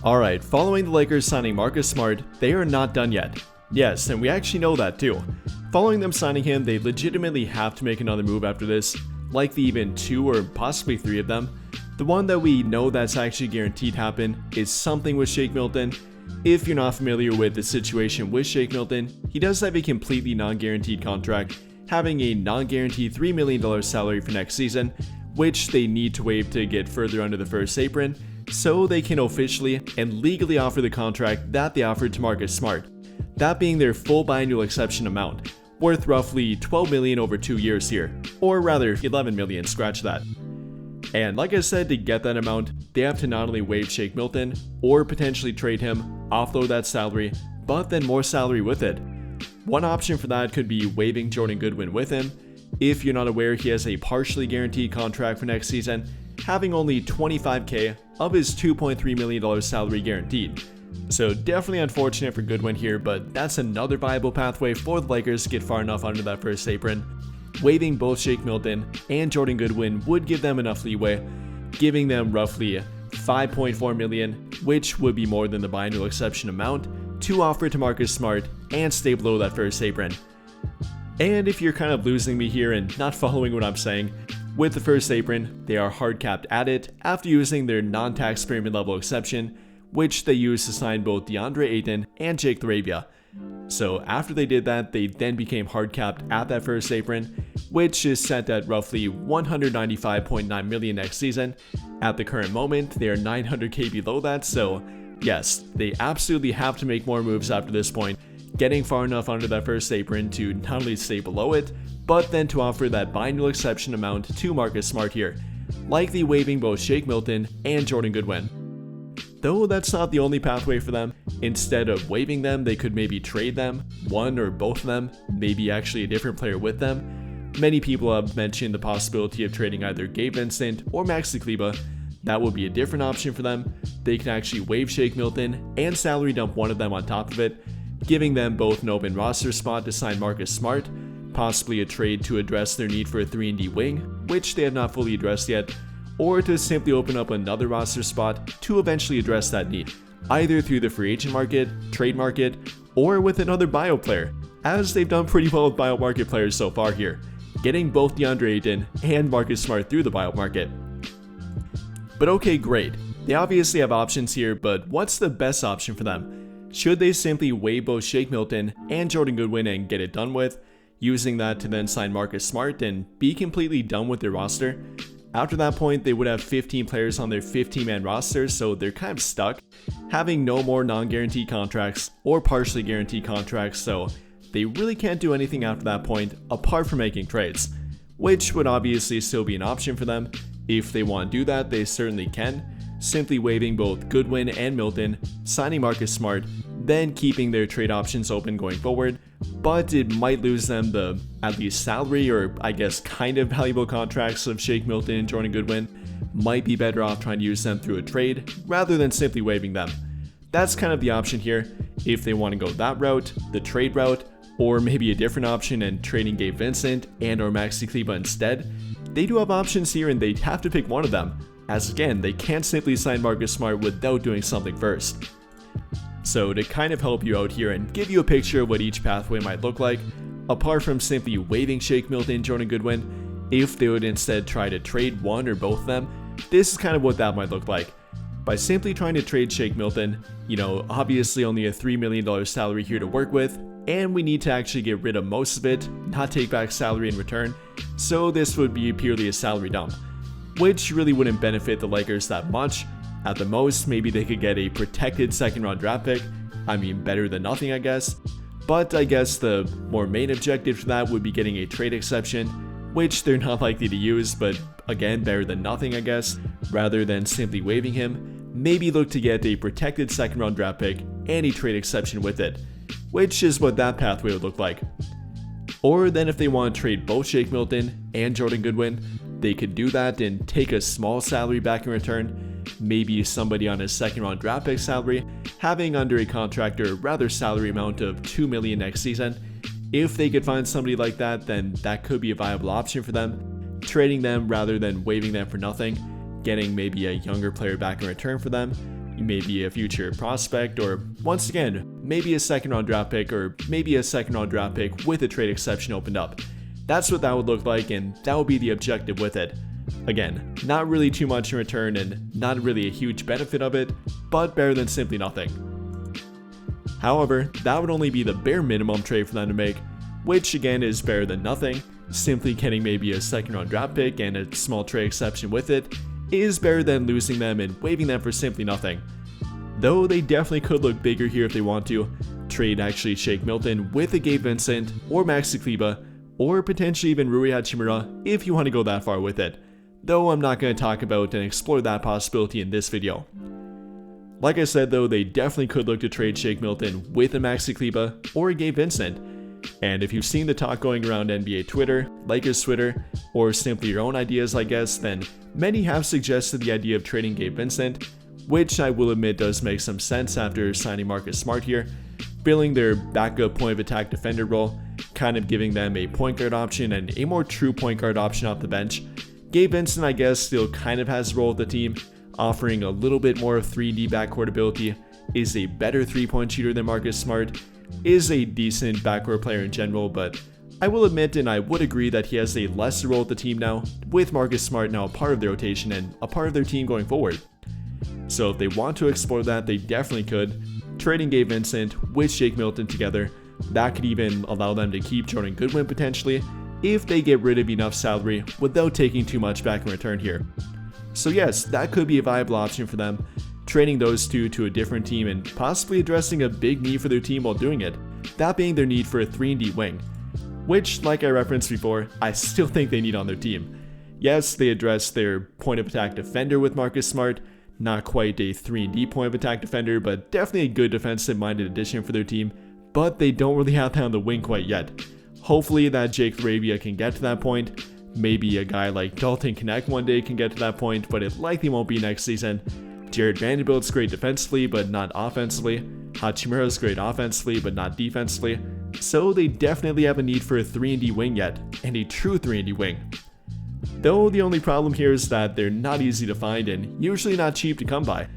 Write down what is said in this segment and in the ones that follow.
Alright, following the Lakers signing Marcus Smart, they are not done yet. Yes, and we actually know that too. Following them signing him, they legitimately have to make another move after this, likely even 2 or possibly 3 of them. The one that we know that's actually guaranteed to happen is something with Shake Milton. If you're not familiar with the situation with Shake Milton, he does have a completely non-guaranteed contract, having a non-guaranteed $3 million salary for next season, which they need to waive to get further under the first apron, so they can officially and legally offer the contract that they offered to Marcus Smart, that being their full biannual exception amount, worth roughly $12 million over 2 years here, or rather $11 million, scratch that. And like I said, to get that amount, they have to not only waive Shake Milton, or potentially trade him, offload that salary, but then more salary with it. One option for that could be waiving Jordan Goodwin with him. If you're not aware, he has a partially guaranteed contract for next season, having only $25K of his $2.3 million salary guaranteed. So definitely unfortunate for Goodwin here, but that's another viable pathway for the Lakers to get far enough under that first apron. Waiving both Shake Milton and Jordan Goodwin would give them enough leeway, giving them roughly $5.4 million, which would be more than the biannual exception amount, to offer to Marcus Smart and stay below that first apron. And if you're kind of losing me here and not following what I'm saying, with the first apron, they are hard capped at it after using their non-tax pyramid level exception, which they used to sign both DeAndre Ayton and Jake LaRavia. So after they did that, they then became hard capped at that first apron, which is set at roughly $195.9 million next season. At the current moment, they are $900K below that, so yes, they absolutely have to make more moves after this point, getting far enough under that first apron to not only stay below it, but then to offer that biannual exception amount to Marcus Smart here, likely waiving both Shake Milton and Jordan Goodwin. Though that's not the only pathway for them. Instead of waiving them, they could maybe trade them, one or both of them, maybe actually a different player with them. Many people have mentioned the possibility of trading either Gabe Vincent or Maxi Thybulle. That would be a different option for them. They can actually waive Shake Milton and salary dump one of them on top of it, giving them both an open roster spot to sign Marcus Smart, possibly a trade to address their need for a 3-and-D wing, which they have not fully addressed yet, or to simply open up another roster spot to eventually address that need, either through the free agent market, trade market, or with another buyout player, as they've done pretty well with buyout market players so far here, getting both DeAndre Ayton and Marcus Smart through the buyout market. But okay, great. They obviously have options here, but what's the best option for them? Should they simply waive both Shake Milton and Jordan Goodwin and get it done with, using that to then sign Marcus Smart and be completely done with their roster? After that point, they would have 15 players on their 15-man roster, so they're kind of stuck, having no more non-guaranteed contracts or partially guaranteed contracts, so they really can't do anything after that point apart from making trades, which would obviously still be an option for them. If they want to do that, they certainly can, simply waiving both Goodwin and Milton, signing Marcus Smart, then keeping their trade options open going forward, but it might lose them the at least salary or I guess kind of valuable contracts of Shake Milton and Jordan Goodwin. Might be better off trying to use them through a trade rather than simply waiving them. That's kind of the option here. If they want to go that route, the trade route, or maybe a different option and trading Gabe Vincent and or Maxi Thybulle instead, they do have options here and they'd have to pick one of them, as again, they can't simply sign Marcus Smart without doing something first. So to kind of help you out here and give you a picture of what each pathway might look like, apart from simply waiving Shake Milton and Jordan Goodwin, if they would instead try to trade one or both of them, this is kind of what that might look like. By simply trying to trade Shake Milton, obviously only a $3 million salary here to work with, and we need to actually get rid of most of it, not take back salary in return, so this would be purely a salary dump, which really wouldn't benefit the Lakers that much. At the most, maybe they could get a protected second-round draft pick. I mean, better than nothing, I guess. But I guess the more main objective for that would be getting a trade exception, which they're not likely to use, but again, better than nothing, I guess. Rather than simply waiving him, maybe look to get a protected second-round draft pick and a trade exception with it, which is what that pathway would look like. Or then if they want to trade both Shake Milton and Jordan Goodwin, they could do that and take a small salary back in return, maybe somebody on a second-round draft pick salary, having under a contract or rather salary amount of $2 million next season. If they could find somebody like that, then that could be a viable option for them, trading them rather than waiving them for nothing, getting maybe a younger player back in return for them, maybe a future prospect, or once again, maybe a second round draft pick, or maybe a second round draft pick with a trade exception opened up. That's what that would look like, and that would be the objective with it. Again, not really too much in return and not really a huge benefit of it, but better than simply nothing. However, that would only be the bare minimum trade for them to make, which again is better than nothing. Simply getting maybe a second round draft pick and a small trade exception with it is better than losing them and waiving them for simply nothing. Though they definitely could look bigger here if they want to. Trade actually Shake Milton with a Gabe Vincent or Matisse Thybulle, or potentially even Rui Hachimura if you want to go that far with it. Though I'm not going to talk about and explore that possibility in this video. Like I said though, they definitely could look to trade Shake Milton with a Matisse Thybulle or a Gabe Vincent. And if you've seen the talk going around NBA Twitter, Lakers Twitter, or simply your own ideas I guess, then many have suggested the idea of trading Gabe Vincent, which I will admit does make some sense after signing Marcus Smart here, filling their backup point of attack defender role, kind of giving them a point guard option and a more true point guard option off the bench. Gabe Vincent I guess still kind of has a role with the team, offering a little bit more of 3D backcourt ability, is a better 3-point shooter than Marcus Smart, is a decent backcourt player in general, but I will admit and I would agree that he has a lesser role with the team now, with Marcus Smart now a part of their rotation and a part of their team going forward. So if they want to explore that, they definitely could. Trading Gabe Vincent with Shake Milton together, that could even allow them to keep Jordan Goodwin potentially, if they get rid of enough salary without taking too much back in return here. So yes, that could be a viable option for them, trading those two to a different team and possibly addressing a big need for their team while doing it, that being their need for a 3-and-D wing, which, like I referenced before, I still think they need on their team. Yes, they address their point of attack defender with Marcus Smart, not quite a 3-and-D point of attack defender, but definitely a good defensive-minded addition for their team, but they don't really have that on the wing quite yet. Hopefully that Jake LaRavia can get to that point. Maybe a guy like Dalton Knecht one day can get to that point, but it likely won't be next season. Jared Vanderbilt's great defensively, but not offensively. Hachimura's great offensively, but not defensively. So they definitely have a need for a 3-and-D wing yet, and a true 3-and-D wing. Though the only problem here is that they're not easy to find and usually not cheap to come by.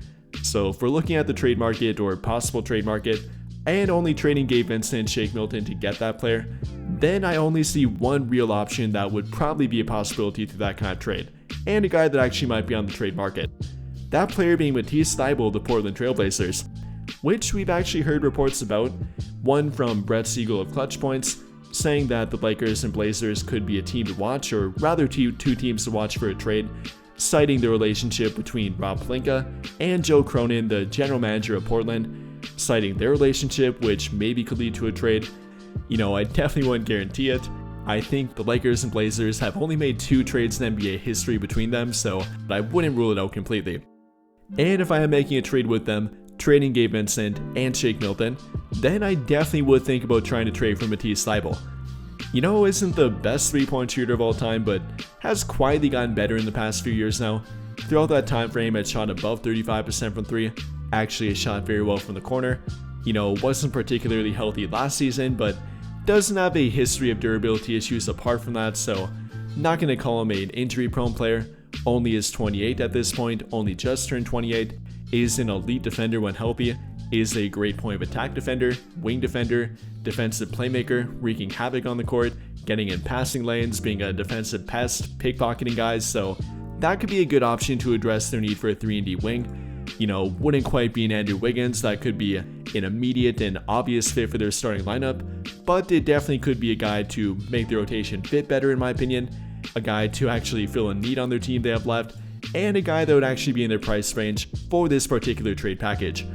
So if we're looking at the trade market or possible trade market, and only trading Gabe Vincent and Shake Milton to get that player, then I only see one real option that would probably be a possibility through that kind of trade, and a guy that actually might be on the trade market. That player being Matisse Thybulle of the Portland Trailblazers, which we've actually heard reports about, one from Brett Siegel of Clutch Points, saying that the Lakers and Blazers could be a team to watch, or rather two teams to watch for a trade, citing the relationship between Rob Pelinka and Joe Cronin, the general manager of Portland, citing their relationship, which maybe could lead to a trade. You know, I definitely wouldn't guarantee it. I think the Lakers and Blazers have only made 2 trades in NBA history between them, so I wouldn't rule it out completely. And if I am making a trade with them, trading Gabe Vincent and Shake Milton, then I definitely would think about trying to trade for Matisse Thybulle. You know, isn't the best 3-point shooter of all time, but has quietly gotten better in the past few years now. Throughout that time frame, had shot above 35% from 3, actually has shot very well from the corner. You know, wasn't particularly healthy last season, but doesn't have a history of durability issues apart from that, so not going to call him an injury-prone player. Only is 28 at this point, only just turned 28, is an elite defender when healthy, is a great point of attack defender, wing defender, defensive playmaker, wreaking havoc on the court, getting in passing lanes, being a defensive pest, pickpocketing guys, so that could be a good option to address their need for a 3-and-D wing. You know, wouldn't quite be an Andrew Wiggins, that could be an immediate and obvious fit for their starting lineup, but it definitely could be a guy to make the rotation fit better in my opinion, a guy to actually fill a need on their team they have left, and a guy that would actually be in their price range for this particular trade package.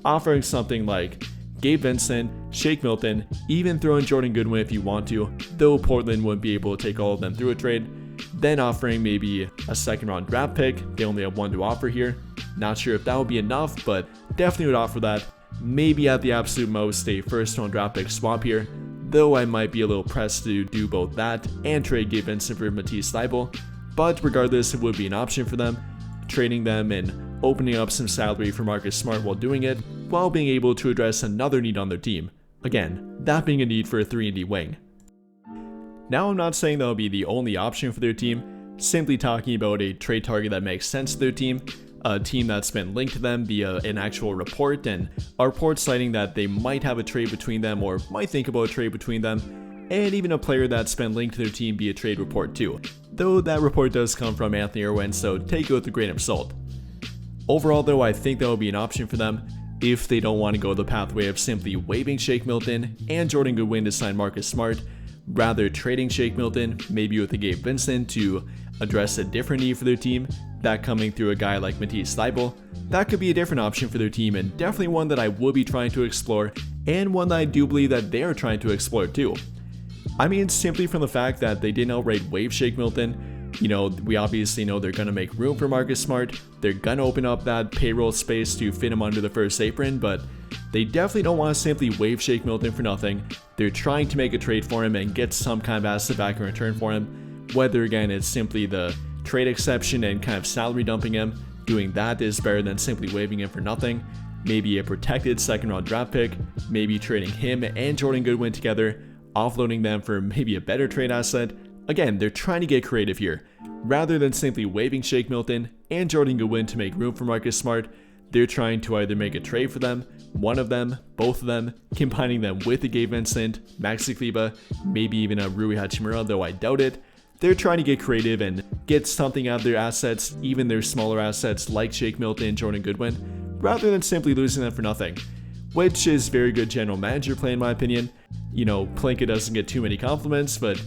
Offering something like Gabe Vincent, Shake Milton, even throw in Jordan Goodwin if you want to, though Portland wouldn't be able to take all of them through a trade, then offering maybe a second round draft pick, they only have 1 to offer here. Not sure if that would be enough, but definitely would offer that. Maybe at the absolute most a first round draft pick swap here, though I might be a little pressed to do both that and trade Gabe Vincent for Matisse Thybulle, but regardless it would be an option for them, trading them and opening up some salary for Marcus Smart while doing it, while being able to address another need on their team. Again, that being a need for a 3-and-D wing. Now I'm not saying that'll be the only option for their team, simply talking about a trade target that makes sense to their team, a team that's been linked to them via an actual report, and a report citing that they might have a trade between them or might think about a trade between them, and even a player that's been linked to their team via trade report too. Though that report does come from Anthony Irwin, so take it with a grain of salt. Overall though, I think that will be an option for them if they don't want to go the pathway of simply waiving Shake Milton and Jordan Goodwin to sign Marcus Smart, rather trading Shake Milton, maybe with a Gabe Vincent to address a different need for their team, that coming through a guy like Matisse Thybulle. That could be a different option for their team, and definitely one that I will be trying to explore, and one that I do believe that they are trying to explore too. I mean, simply from the fact that they didn't outright waive Shake Milton, you know, we obviously know they're going to make room for Marcus Smart, they're going to open up that payroll space to fit him under the first apron, but they definitely don't want to simply waive Shake Milton for nothing. They're trying to make a trade for him and get some kind of asset back in return for him, whether again it's simply the trade exception and kind of salary dumping him. Doing that is better than simply waiving him for nothing. Maybe a protected second round draft pick, maybe trading him and Jordan Goodwin together, offloading them for maybe a better trade asset. Again, they're trying to get creative here. Rather than simply waiving Shake Milton and Jordan Goodwin to make room for Marcus Smart, they're trying to either make a trade for them, one of them, both of them, combining them with a Gabe Vincent, Maxi Kleber, maybe even a Rui Hachimura, though I doubt it. They're trying to get creative and get something out of their assets, even their smaller assets like Shake Milton and Jordan Goodwin, rather than simply losing them for nothing, which is very good general manager play in my opinion. You know, Pelinka doesn't get too many compliments, but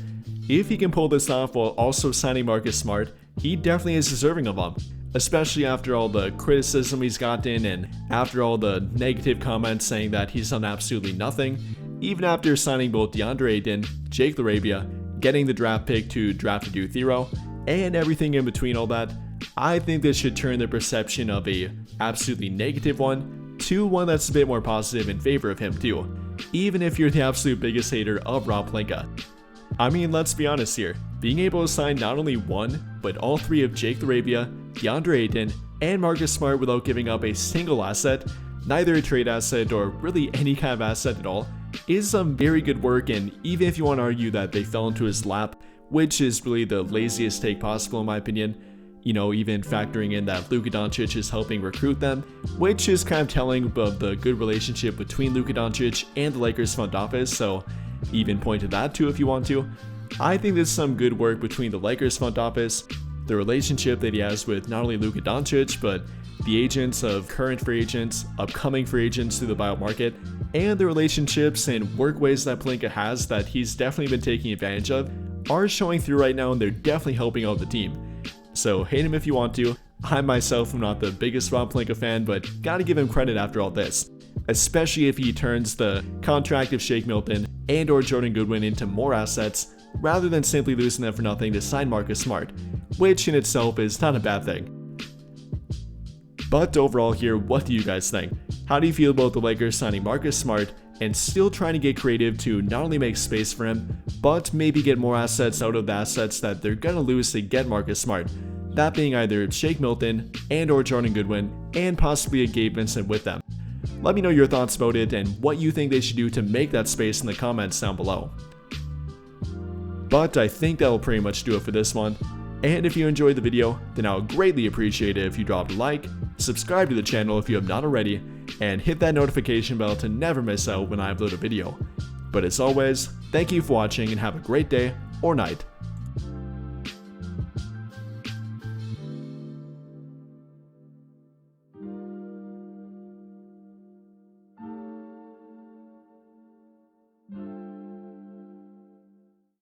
if he can pull this off while also signing Marcus Smart, he definitely is deserving of them, especially after all the criticism he's gotten and after all the negative comments saying that he's done absolutely nothing, even after signing both DeAndre Ayton, Jake LaRavia, getting the draft pick to draft a Duke Thero, and everything in between all that. I think this should turn their perception of a absolutely negative one to one that's a bit more positive in favor of him too, even if you're the absolute biggest hater of Rob Pelinka. I mean, let's be honest here, being able to sign not only one, but all three of Jake LaRavia, DeAndre Ayton, and Marcus Smart without giving up a single asset, neither a trade asset or really any kind of asset at all, is some very good work. And even if you want to argue that they fell into his lap, which is really the laziest take possible in my opinion, you know, even factoring in that Luka Doncic is helping recruit them, which is kind of telling of the good relationship between Luka Doncic and the Lakers front office, so even point to that too if you want to. I think there's some good work between the Lakers front office, the relationship that he has with not only Luka Doncic, but the agents of current free agents, upcoming free agents through the buyout market, and the relationships and workways that Pelinka has that he's definitely been taking advantage of are showing through right now, and they're definitely helping out the team. So hate him if you want to. I myself am not the biggest Rob Pelinka fan, but gotta give him credit after all this, especially if he turns the contract of Shake Milton and or Jordan Goodwin into more assets rather than simply losing them for nothing to sign Marcus Smart, which in itself is not a bad thing. But overall here, what do you guys think? How do you feel about the Lakers signing Marcus Smart and still trying to get creative to not only make space for him, but maybe get more assets out of the assets that they're gonna lose to get Marcus Smart? That being either Shake Milton and or Jordan Goodwin and possibly a Gabe Vincent with them. Let me know your thoughts about it and what you think they should do to make that space in the comments down below. But I think that will pretty much do it for this one. And if you enjoyed the video, then I would greatly appreciate it if you dropped a like, subscribe to the channel if you have not already, and hit that notification bell to never miss out when I upload a video. But as always, thank you for watching and have a great day or night.